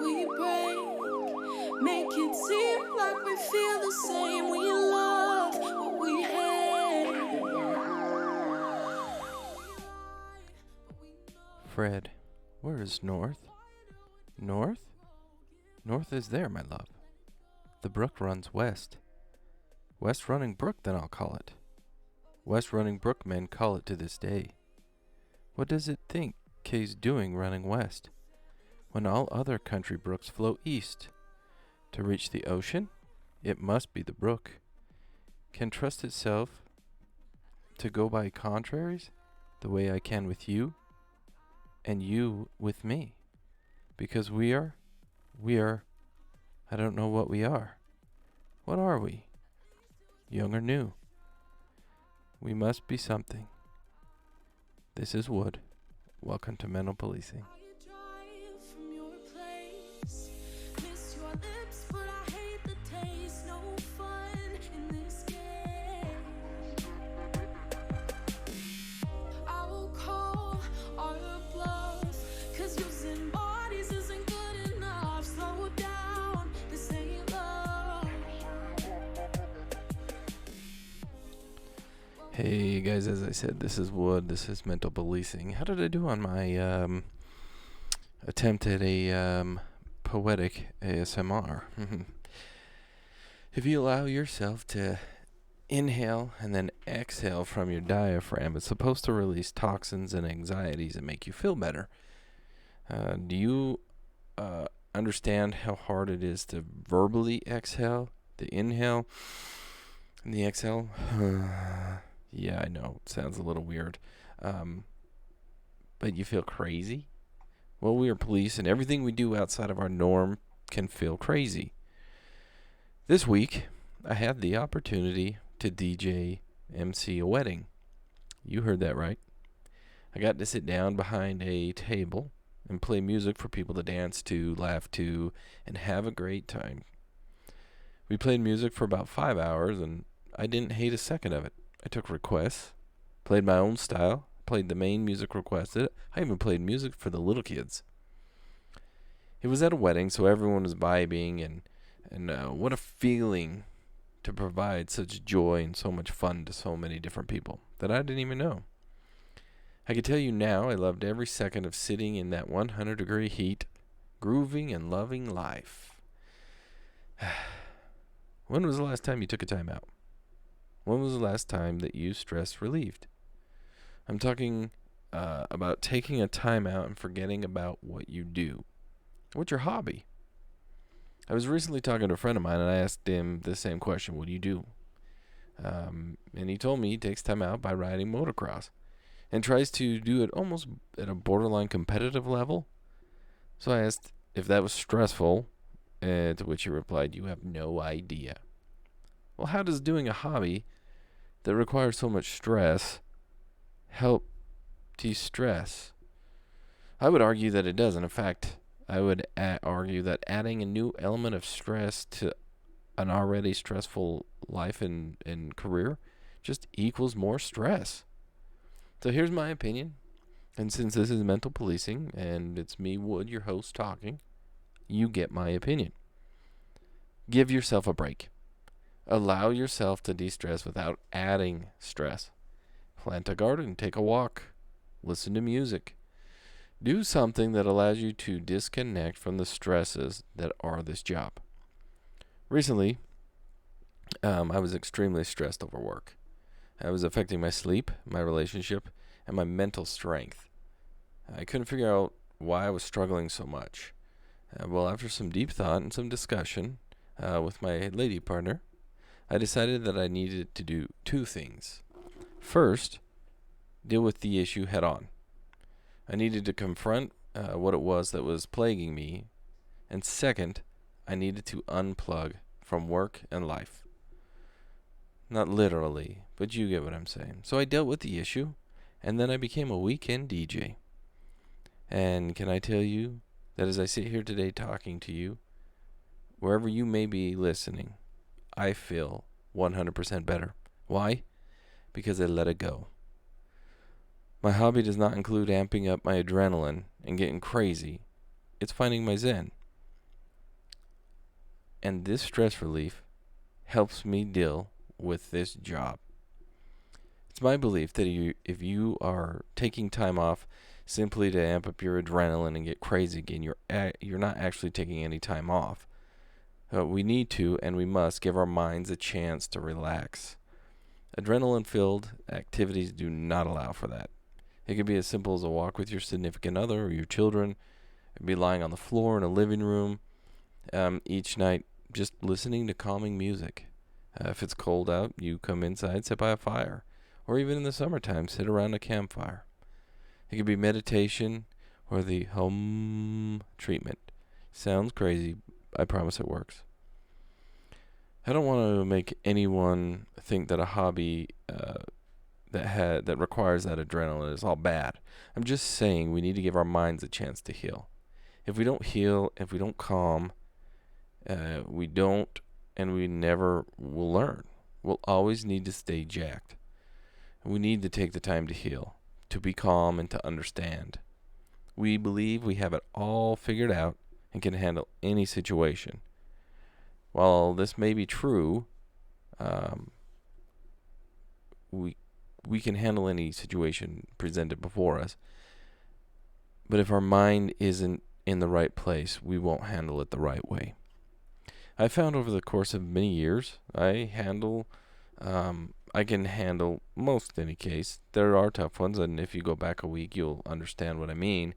we break. Make it seem like we feel the same. We love what we hate. Fred, where is North? North? North is there, my love. The brook runs west. West Running Brook, then I'll call it. West Running Brook men call it to this day. What does it think Kay's doing running west, when all other country brooks flow east? To reach the ocean, it must be the brook. Can trust itself to go by contraries, the way I can with you, and you with me. Because we are, I don't know what we are. What are we? Young or new? We must be something. This is Wood. Welcome to Mental Policing. Hey guys, as I said, this is Wood. This is Mental Policing. How did I do on my attempt at a poetic ASMR? If you allow yourself to inhale and then exhale from your diaphragm, it's supposed to release toxins and anxieties and make you feel better. Do you understand how hard it is to verbally exhale, the inhale, and the exhale? Yeah, I know. It sounds a little weird. But you feel crazy? Well, we are police, and everything we do outside of our norm can feel crazy. This week, I had the opportunity to DJ MC a wedding. You heard that right. I got to sit down behind a table and play music for people to dance to, laugh to, and have a great time. We played music for about 5 hours, and I didn't hate a second of it. I took requests, played my own style, played the main music requested. I even played music for the little kids. It was at a wedding, so everyone was vibing, and what a feeling to provide such joy and so much fun to so many different people that I didn't even know. I can tell you now, I loved every second of sitting in that 100-degree heat, grooving and loving life. When was the last time you took a time out? When was the last time that you stress relieved? I'm talking about taking a time out and forgetting about what you do. What's your hobby? I was recently talking to a friend of mine, and I asked him the same question. What do you do? And he told me he takes time out by riding motocross and tries to do it almost at a borderline competitive level. So I asked if that was stressful, to which he replied, "You have no idea." Well, how does doing a hobby that requires so much stress help de-stress? I would argue that it doesn't. In fact, I would argue that adding a new element of stress to an already stressful life and career just equals more stress. So here's my opinion. And since this is Mental Policing, and it's me, Wood, your host, talking, you get my opinion. Give yourself a break. Allow yourself to de-stress without adding stress. Plant a garden, take a walk, listen to music. Do something that allows you to disconnect from the stresses that are this job. Recently, I was extremely stressed over work. I was affecting my sleep, my relationship, and my mental strength. I couldn't figure out why I was struggling so much. Well, after some deep thought and some discussion with my lady partner, I decided that I needed to do two things. First, deal with the issue head on. I needed to confront what it was that was plaguing me. And second, I needed to unplug from work and life. Not literally, but you get what I'm saying. So I dealt with the issue, and then I became a weekend DJ. And can I tell you that as I sit here today talking to you, wherever you may be listening, I feel 100% better. Why? Because I let it go. My hobby does not include amping up my adrenaline and getting crazy. It's finding my zen. And this stress relief helps me deal with this job. It's my belief that if you are taking time off simply to amp up your adrenaline and get crazy again, you're not actually taking any time off. We need to and we must give our minds a chance to relax. Adrenaline-filled activities do not allow for that. It could be as simple as a walk with your significant other or your children. It could be lying on the floor in a living room each night, just listening to calming music. If it's cold out, you come inside, sit by a fire. Or even in the summertime, sit around a campfire. It could be meditation or the hum treatment. Sounds crazy. I promise it works. I don't want to make anyone think that a hobby that requires that adrenaline is all bad. I'm just saying we need to give our minds a chance to heal. If we don't heal, if we don't calm, we don't, and we never will learn. We'll always need to stay jacked. We need to take the time to heal, to be calm, and to understand. We believe we have it all figured out and can handle any situation. While this may be true, we can handle any situation presented before us. But if our mind isn't in the right place, we won't handle it the right way. I found over the course of many years, I can handle most any case. There are tough ones, and if you go back a week, you'll understand what I mean.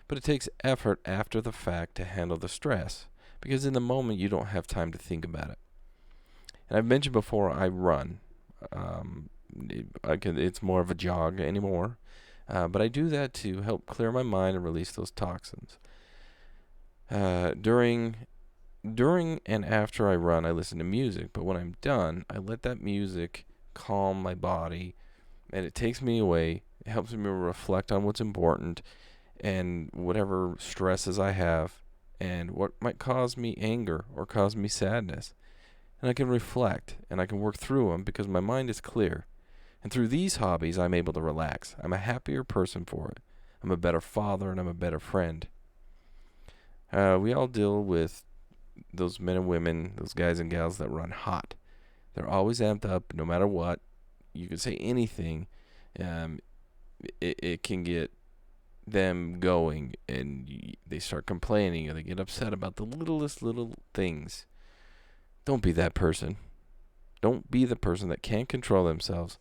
But it takes effort after the fact to handle the stress, because in the moment, you don't have time to think about it. And I've mentioned before, I run. It's more of a jog anymore. But I do that to help clear my mind and release those toxins. During and after I run, I listen to music. But when I'm done, I let that music calm my body, and it takes me away. It helps me reflect on what's important and whatever stresses I have and what might cause me anger or cause me sadness. And I can reflect and I can work through them because my mind is clear. And through these hobbies, I'm able to relax. I'm a happier person for it. I'm a better father and I'm a better friend. We all deal with those men and women, those guys and gals that run hot. They're always amped up no matter what. You can say anything. It can get them going, and they start complaining or they get upset about the littlest little things. Don't be that person. Don't be the person that can't control themselves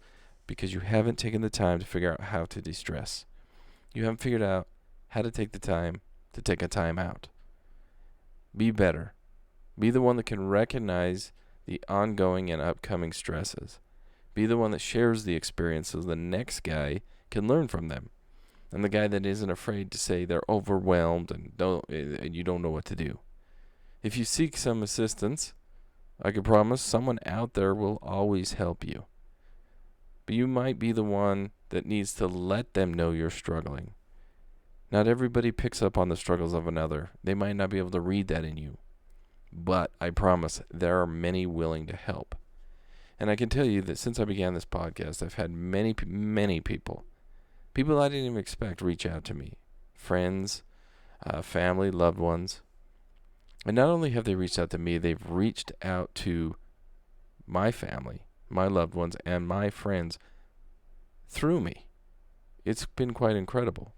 because you haven't taken the time to figure out how to de-stress. You haven't figured out how to take the time to take a time out. Be better. Be the one that can recognize the ongoing and upcoming stresses. Be the one that shares the experiences the next guy can learn from them. And the guy that isn't afraid to say they're overwhelmed and you don't know what to do. If you seek some assistance, I can promise someone out there will always help you. But you might be the one that needs to let them know you're struggling. Not everybody picks up on the struggles of another. They might not be able to read that in you. But I promise there are many willing to help. And I can tell you that since I began this podcast, I've had many people I didn't even expect reach out to me. Friends, family, loved ones. And not only have they reached out to me, they've reached out to my family, my loved ones, and my friends through me. It's been quite incredible.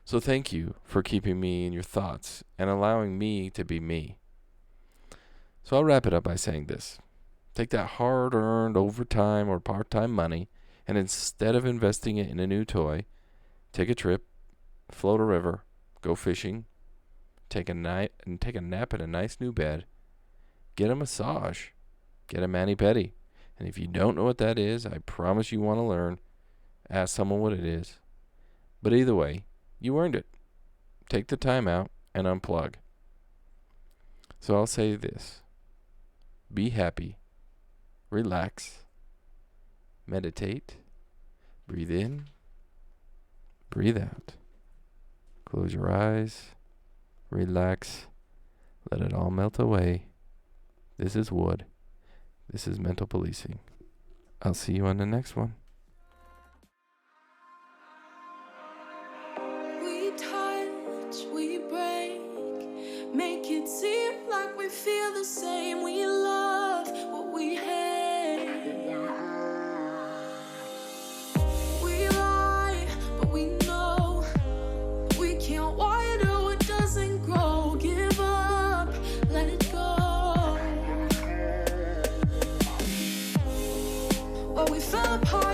So thank you for keeping me in your thoughts and allowing me to be me. So I'll wrap it up by saying this. Take that hard-earned overtime or part-time money, and instead of investing it in a new toy, take a trip, float a river, go fishing, take a nap in a nice new bed, get a massage, get a mani-pedi. And if you don't know what that is, I promise you want to learn. Ask someone what it is. But either way, you earned it. Take the time out and unplug. So I'll say this. Be happy. Relax. Meditate. Breathe in. Breathe out. Close your eyes. Relax. Let it all melt away. This is Wood. This is Mental Policing. I'll see you on the next one. We touch, we break, make it seem like we we feel the same. We love what we hate. We lie, but we know we can't water what doesn't grow. Give up, let it go. Well, we fell apart.